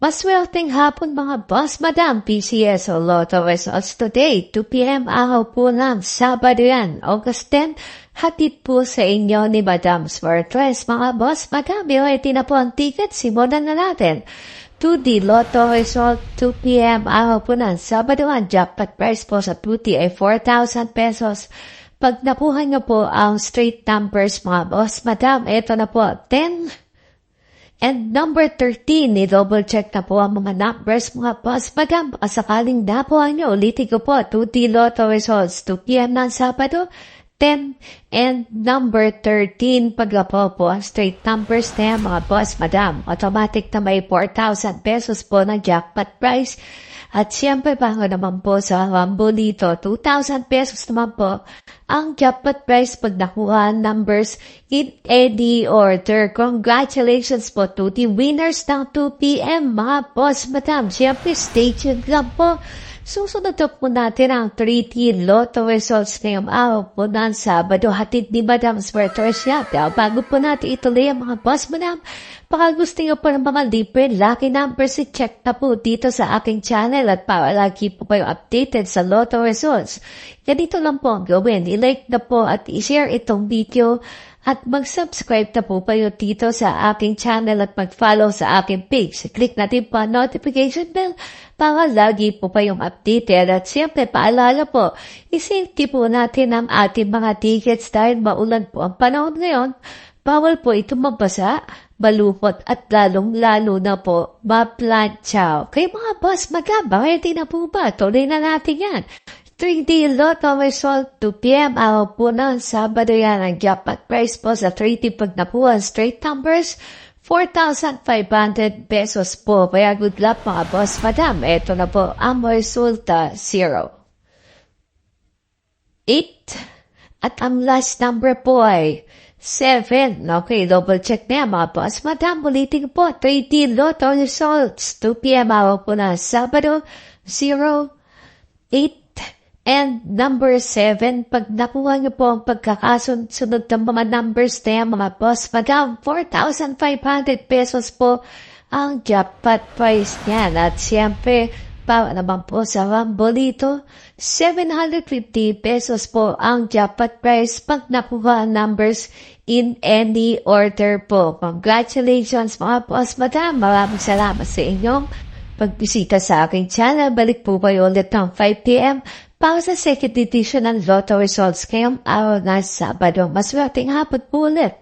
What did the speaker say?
Maswerteng hapon mga boss, madam, PCS o Lotto results today, 2 p.m. araw po ng Sabado yan, August 10, hatid po sa inyo ni Madam Swertres. Mga boss, madam, ready na po ang ticket, simulan na natin. 2D Lotto result, 2 p.m. araw po ng Sabado yan, jackpot price po sa 2D ay 4,000 pesos. Pag nakuha nyo po ang straight numbers mga boss, madam, ito na po, 10, and number 13, i-double check na po ang mga numbers mga boss. Madam, sakaling napuha nyo, ulitin ko po, 2D Lotto results, 2 p.m. ng Sabado, 10 and number 13. Paglapo po ang straight numbers na yan mga boss, madam. Automatic na may 4,000 pesos po ng jackpot price. At siyempre bago naman po sa Rambolito, 2,000 pesos naman po ang jackpot price pag nakuha numbers in any order. Congratulations po to the winners ng 2 p.m. mga boss, madam. Siyempre stay tuned lang po. Susunod po natin ang 3T Lotto results ngayong araw po ng Sabado. Hatid ni Madam Swertres yan. Pero bago po natin ituloy ang mga boss, madam, baka gusto nyo po ng mga libre lucky numbers, i-check na po dito sa aking channel at para lagi po kayo updated sa Lotto results. Ganito lang po ang gawin. I-like na po at i-share itong video at mag-subscribe na po kayo dito sa aking channel at mag-follow sa aking page. Click natin po ang notification bell para lagi po kayong updated. At siyempre, paalala po, isafety po natin ang ating mga tickets dahil maulan po ang panahon ngayon. Bawal po ito mabasa, balukot at lalong-lalo na po maplantsaw. Kaya mga boss, maganda, ready na po ba? Tuloy na natin yan. 3D Lotto result, 2 p.m. araw po ng Sabado yan. Ang jackpot price po sa 3D pag nakuha straight numbers, 4,500 pesos po. Kaya good luck mga boss, madam. Ito na po ang resulta, 0, 8, at ang last number po ay 7. Okay, double check na yan mga boss, madam. Ulitin po, 3D Lotto results, 2 p.m. araw po ng Sabado, 0, 8, and number 7, pag nakuha niyo po ang pagkakasunod ng mga numbers na yan, mga boss, madam, 4,500 pesos po ang jackpot price niyan. At siyempre, para naman po sa Rambolito, 750 pesos po ang jackpot price pag nakuha ang numbers in any order po. Congratulations mga boss, madam. Maraming salamat sa inyong pagbisita sa aking channel. Balik po kayo ulit ng 5 p.m. para sa second edition ng Lotto results ngayong araw na Sabado. Maswerteng hapon po ulit.